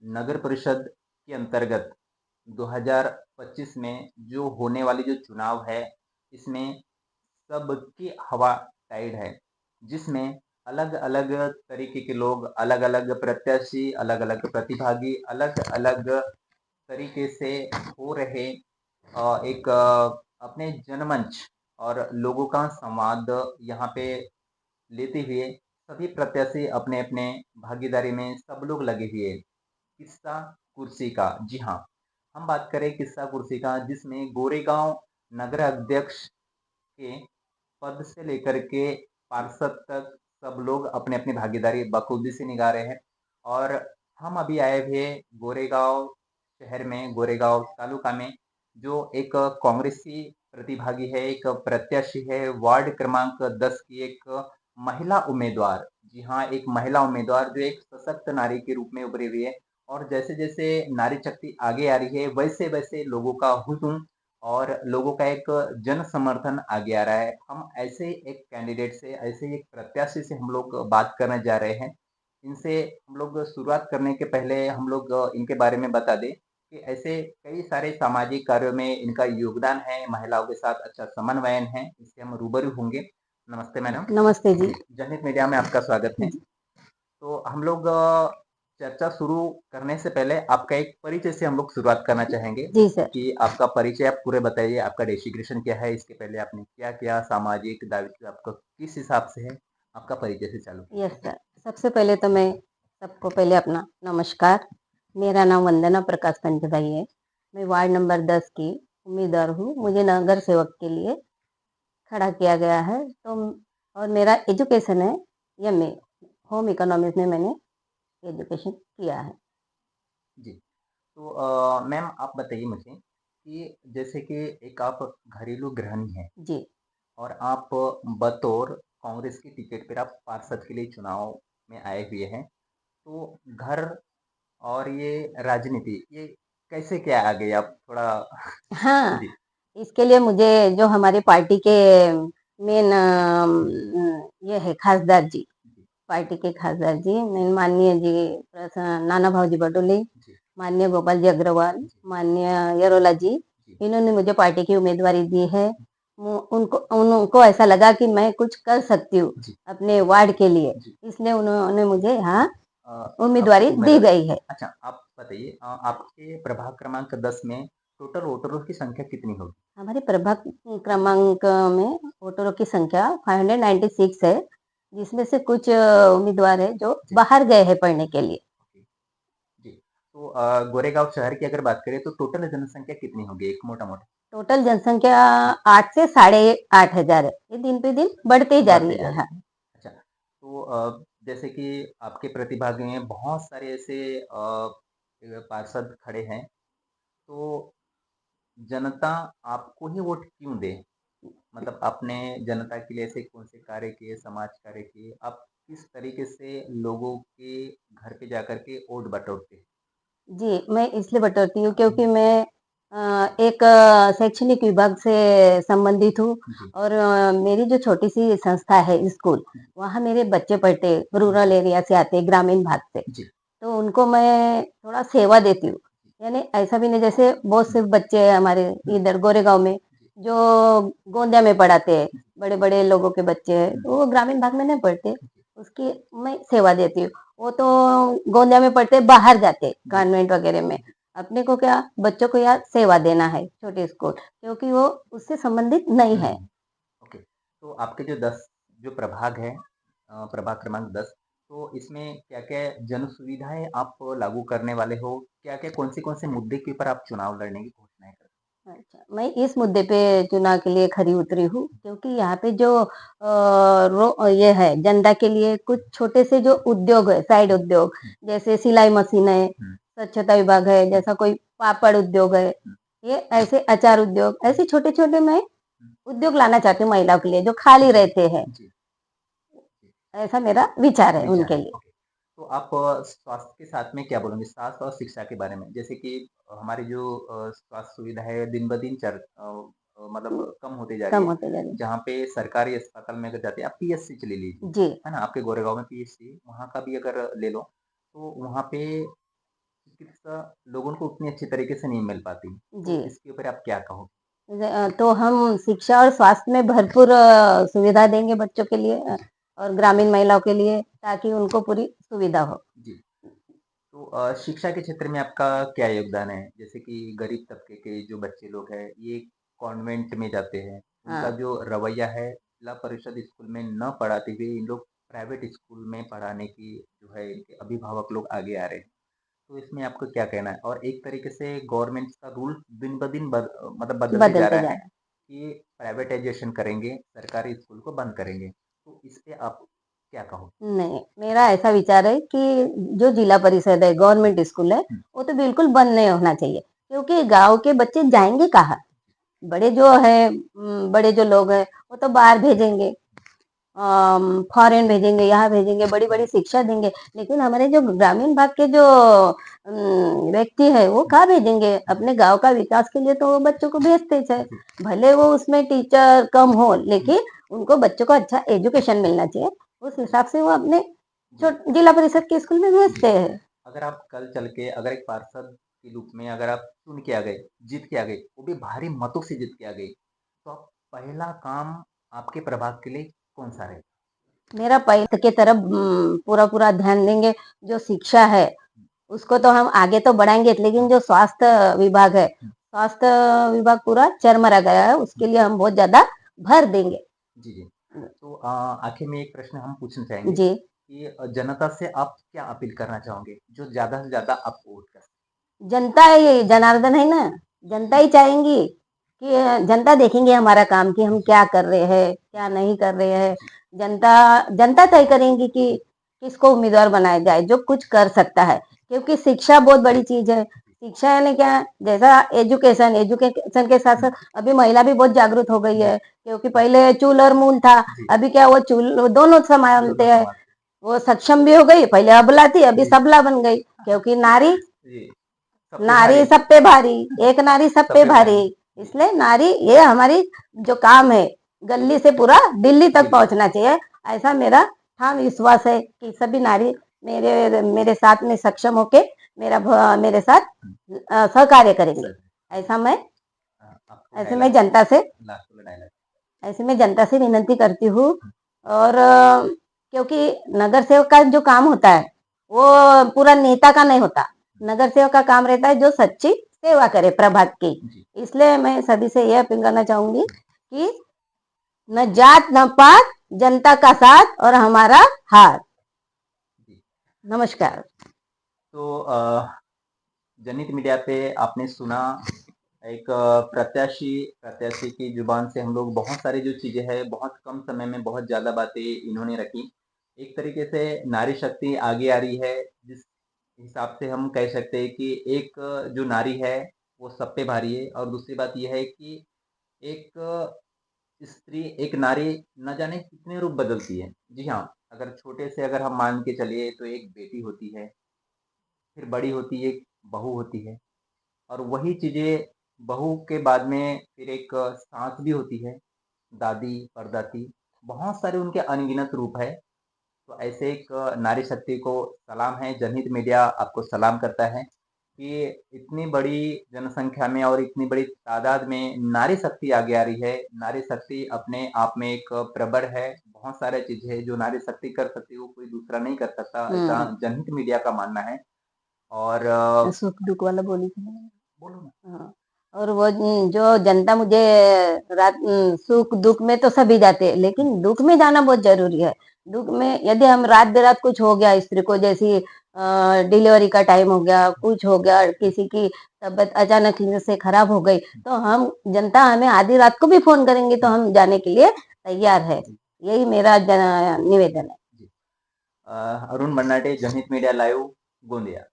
नगर परिषद के अंतर्गत 2025 में जो होने वाली जो चुनाव है, इसमें सबकी हवा टाइट है, जिसमें अलग-अलग तरीके के लोग, अलग-अलग प्रत्याशी, अलग-अलग प्रतिभागी, अलग-अलग तरीके से हो रहे एक अपने जनमंच और लोगों का संवाद यहाँ पे लेते हुए सभी प्रत्याशी अपने-अपने भागीदारी में सब लोग लगे हुए हैं। किस्सा कुर्सी का, जी हाँ, हम बात करें किस्सा कुर्सी का जिसमें गोरेगांव नगर अध्यक्ष के पद से लेकर के पार्षद तक सब लोग अपनी-अपनी भागीदारी बखूबी से निभा रहे हैं और हम अभी आए हुए गोरेगांव शहर में, गोरेगांव तालुका में जो एक कांग्रेसी प्रतिभागी है, एक प्रत्याशी है, वार्ड क्रमांक 10 की एक महिला उम्मीदवार, जी हाँ, एक महिला उम्मीदवार जो एक सशक्त नारी के रूप में उभरी हुई है और जैसे-जैसे नारी शक्ति आगे आ रही है, वैसे-वैसे लोगों का हुजूम और लोगों का एक जन समर्थन आगे आ रहा है। हम ऐसे ही एक कैंडिडेट से, ऐसे ही एक प्रत्याशी से हम लोग बात करने जा रहे हैं। इनसे हम लोग शुरुआत करने के पहले हम लोग इनके बारे में बता दें कि ऐसे कई सारे सामाजिक कार्यों में इनका योगदान है, महिलाओं के साथ अच्छा समन्वयन है, इससे हम रूबरू होंगे। नमस्ते मैडम। नमस्ते जी। जनहित मीडिया में आपका स्वागत है। जी, तो हम लोग चर्चा शुरू करने से पहले आपका एक परिचय से हम लोग शुरुआत करना चाहेंगे जी सर। कि आपका परिचय आप पूरे बताइए, आपका डेज़िग्नेशन क्या है? इसके पहले आपने क्या किया? सामाजिक दायित्व आपका किस हिसाब से है? आपका परिचय से चालू यस कीजिए। सर। सबसे पहले तो मैं सबको पहले अपना नमस्कार। मेरा नाम वंदना प्रकाश पंचभाई है। मैं वार्ड नंबर 10 की उम्मीदवार हूँ। मुझे नगर सेवक के लिए खड़ा किया गया है। तो और मेरा एजुकेशन है एमए होम इकोनॉमिक्स में मैंने एजुकेशन किया है। जी, तो मैम आप बताइए मुझे कि जैसे कि एक आप घरेलू गृहिणी हैं जी, और आप बतौर कांग्रेस की टिकट पर आप पार्षद के लिए चुनाव में आए हुए हैं। तो घर और ये राजनीति ये कैसे क्या आ गई? आप थोड़ा हाँ, जी, इसके लिए मुझे जो हमारी पार्टी के मेन ये है खासदार जी, जी, पार्टी के खासदार जी, माननीय जी नाना भाऊजी भटोले, जी, माननीय गोपाल जी अग्रवाल, जी, माननीय यरोला जी, जी, इन्होंने मुझे पार्टी की उम्मीदवारी दी है। उनको ऐसा लगा कि मैं कुछ कर सकती हूँ जी, अपने वार्ड के लिए, जी। इसलिए उन्होंने मुझे यहाँ अ, आपको उम्मीदवारी दी उम्मीदवार गई है। अच्छा, आप बताइए आपके प्रभाग क्रमांक 10 में टोटल वोटरों की संख्या कितनी होगी? हमारे प्रभाग क्रमांक में वोटरों की संख्या 596 है, जिसमें से कुछ उम्मीदवार है जो जी, बाहर गए हैं पढ़ने के लिए। ओके, जी। तो गोरेगाँव शहर की अगर बात करें तो टोटल जनसंख्या कितनी होगी एक मोटा-मोटा? टोटल जनसंख्या 8 से साढ़े 8 हजार है। ये दिन पे दिन बढ़ते ही जा बढ़ते रही जा है। रही हाँ। है। अच्छा, तो जैसे कि आपके प्रतिभागी में बहुत सारे ऐसे पार्षद खड़े हैं, तो जनता आपको ही वोट क्यों दे? मतलब आपने जनता के लिए ऐसे कौन से कार्य किए, समाज कार्य किए? आप किस तरीके से लोगों के घर पे जाकर के वोट बटोरते हैं? जी, मैं इसलिए बटोरती हूँ क्योंकि मैं एक शैक्षणिक विभाग से संबंधित हूँ जी, और मेरी जो छोटी-सी संस्था है स्कूल, वहाँ मेरे बच्चे पढ़ते रूरल एरिया से आते हैं, ग्रामीण भाग से। जी, तो उनको मैं थोड़ा सेवा देती हूँ। यानी ऐसा भी नहीं जैसे बहुत हुँ, से बच्चे हैं हमारे हुँ, इधर गोरेगाँव में, जी, जो गोंदिया में पढ़ाते हैं, जी, बड़े-बड़े लोगों के बच्चे हैं, हुँ, तो वो ग्रामीण भाग में नहीं पढ़ते, जी, उसकी मैं सेवा देती हूँ। वो तो गोंदिया में पढ़ते, बाहर जाते जी, कॉन्वेंट वगैरह में। जी, अपने को क्या बच्चों को यहाँ सेवा देना है, छोटे स्कूल, क्योंकि वो उससे संबंधित नहीं है। नहीं, ओके। तो आपके जो 10 जो प्रभाग हैं प्रभाग क्रमांक 10 तो इसमें क्या-क्या जन सुविधाएँ आप लागू करने वाले हो? क्या-क्या कौन से मुद्दे के ऊपर आप चुनाव लड़ने की घोषणाएँ करते अच्छा, मैं इस मुद्दे पे चुनाव के लिए खरी उतरी हूँ क्योंकि यहाँ पे जो ये है जनता के लिए कुछ छोटे से जो उद्योग है, साइड उद्योग, हुँ, जैसे सिलाई मशीन है, हुँ, स्वच्छता विभाग है, हुँ, जैसा कोई पापड़ उद्योग है, हुँ, ये ऐसे अचार उद्योग, हुँ, ऐसे छोटे-छोटे मैं हुँ, उद्योग लाना चाहती हूँ महिलाओं के लिए, जो खाली जी, रहते हैं। जी, जी। ऐसा मेरा विचार है विचार उनके है, लिए। ओके। तो आप स्वास्थ्य के साथ में क्या बोलेंगे? स्वास्थ्य और शिक्षा के बारे में? जैसे कि हमारी जो स्वास्थ्य सुविधा है दिन-ब-दिन उम, मतलब कम होती जा रही कम है। होते जा रही जहाँ पे सरकारी अस्पताल में अगर जाते हैं आप पीएचसी ले लीजिए, है। जी, है ना? आपके गोरेगाँव में पीएचसी वहाँ का भी अगर ले लो, तो वहाँ पे चिकित्सा लोगों को उतनी अच्छी तरीके से नहीं मिल पाती। जी। तो इसके ऊपर आप क्या कहोगे? तो हम शिक्षा और स्वास्थ्य में भरपूर सुविधा देंगे बच्चों के लिए जी, और ग्रामीण महिलाओं के लिए, ताकि उनको पूरी सुविधा हो। जी। तो शिक्षा के क्षेत्र में आपका क्या योगदान है? जैसे कि गरीब तबके के जो बच्चे लोग हैं, ये कॉन्वेंट में जाते हैं। उनका हाँ। जो रवैया है, जिला परिषद स्कूल में न पढ़ाते हुए इन लोग प्राइवेट स्कूल में पढ़ाने की जो है इनके अभिभावक लोग आगे आ रहे हैं। तो इसमें आपको क्या कहना है? और एक तरीके से गवर्नमेंट का रूल दिन-ब-दिन मतलब बदलते जा बदलते रहा जा है रहा है। कि प्राइवेटाइज़ेशन करेंगे, सरकारी स्कूल को बंद करेंगे। तो इस पे आप क्या कहोगे? नहीं, मेरा ऐसा विचार है कि जो जिला परिषद है, गवर्नमेंट स्कूल है, हुँ, वो तो बिल्कुल बंद नहीं होना चाहिए, क्योंकि गाँव के बच्चे जाएँगे कहाँ? बड़े जो है बड़े जो लोग हैं, वो तो बाहर भेजेंगे, फॉरेन भेजेंगे, यहाँ भेजेंगे, बड़ी-बड़ी शिक्षा देंगे, लेकिन हमारे जो ग्रामीण भाग के जो व्यक्ति है, वो कहाँ भेजेंगे? अपने गाँव का विकास के लिए तो वो बच्चों को भेजते ही है। जी, भले वो उसमें टीचर कम हो, हुँ, लेकिन उनको बच्चों को अच्छा एजुकेशन मिलना चाहिए। उस हिसाब से वो अपने जी। जिला परिषद के स्कूल में जी। भेजते हैं। अगर आप कल चल के अगर एक पार्षद के रूप में अगर आप चुन के आ गए, जीत के आ गए, वो भी भारी मतों से जीत के आ गए, तो आप पहला काम आपके प्रभाग के लिए कौन-सा रहेगा? मेरा पैठ की तरफ पूरा-पूरा ध्यान देंगे। जो शिक्षा है, उसको तो हम आगे तो बढ़ाएँगे, लेकिन हुँ, जो स्वास्थ्य विभाग है, हुँ, स्वास्थ्य विभाग पूरा चरमरा गया है, हुँ। उसके लिए हम बहुत ज़्यादा भर देंगे। जी, जी। तो आखिर में एक प्रश्न हम पूछना चाहेंगे जी, कि जनता से आप क्या अपील करना चाहोगे, जो ज़्यादा से ज़्यादा आपको वोट कर सके? जनता ये जनार्दन है ना, जनता ही चाहेंगी कि जनता देखेंगे हमारा काम कि हम जी, क्या कर रहे हैं, क्या नहीं कर रहे हैं। जी, जनता जनता तय करेंगी कि किसको उम्मीदवार बनाया जाए, जो कुछ कर सकता है। क्योंकि शिक्षा बहुत बड़ी चीज़ है। जी। शिक्षा यानी क्या? जैसा एजुकेशन एजुकेशन के हुँ, साथ-साथ अभी महिला भी बहुत जागरूक हो गई जी, है, क्योंकि पहले चूल और मूल था, जी। अभी क्या वो चूल दोनों दोनों संभालते हैं। समाज वो सक्षम भी हो गई, पहले अबला थी, अभी जी। सबला बन गई, क्योंकि नारी जी, सब पे नारी भारी, सब पे भारी, एक नारी सब सब पे पे भारी। भारी। जी, इसलिए नारी ये हमारी जो काम है, गली से पूरा दिल्ली तक दिल्ली। पहुंचना चाहिए। ऐसा मेरा ठाम विश्वास है कि सभी नारी मेरे मेरे साथ में सक्षम होके मेरे साथ हुँ, सहकार्य करेंगे। सर ऐसा मैं आपको ऐसे मैं डायलॉग जनता से लास्ट वाला डायलॉग। ऐसे मैं जनता से विनती करती हूँ। हुँ, और क्योंकि नगर सेवक का जो काम होता है, वो पूरा नेता का नहीं होता। नगर सेवक का काम रहता है जो सच्ची सेवा करे प्रभाग की। जी, इसलिए मैं सभी से यह अपील करना चाहूंगी हुँ, कि न जात न पात, जनता का साथ और हमारा हाथ। जी। नमस्कार। तो जनहित मीडिया पे आपने सुना एक प्रत्याशी प्रत्याशी की जुबान से हम लोग बहुत सारी जो चीज़ें हैं, बहुत कम समय में बहुत ज़्यादा बातें इन्होंने रखी। एक तरीके से नारी शक्ति आगे आ रही है, जिस हिसाब से हम कह सकते हैं कि एक जो नारी है, वो सब पे भारी है और दूसरी बात ये है कि एक स्त्री, एक नारी न जाने कितने रूप बदलती है। जी हाँ, अगर छोटे से अगर हम मान के चलिए तो एक बेटी होती है, फिर बड़ी होती है, एक बहू होती है। और वही चीज़ें बहू के बाद में फिर एक सास भी होती है, दादी, परदादी, बहुत सारे उनके अनगिनत रूप है। तो ऐसे एक नारी शक्ति को सलाम है, जनहित मीडिया आपको सलाम करता है कि इतनी बड़ी जनसंख्या में और इतनी बड़ी तादाद में नारी शक्ति आगे आ रही है। नारी शक्ति अपने आप में एक प्रबल है, बहुत सारे चीज़ें हैं जो नारी शक्ति कर सकती है, वो कोई दूसरा नहीं कर सकता, ऐसा हम्म। जनहित मीडिया का मानना है। और सुख दुख वाला बोली थी ना। बोलो ना। हाँ, और वो जो जनता मुझे सुख दुख में तो सभी जाते हैं, लेकिन दुख में जाना बहुत जरूरी है। दुख में यदि हम रात बेरात कुछ हो गया स्त्री को, जैसी डिलीवरी का टाइम हो गया, कुछ हो गया, किसी की तबीयत अचानक से खराब हो गई, तो हम जनता हमें आधी रात को भी फोन करेंगे तो हम जाने के लिए तैयार है। जी, यही मेरा निवेदन है। जी। अरुण मन्नाटे, जनहित मीडिया लाइव, गोंदिया।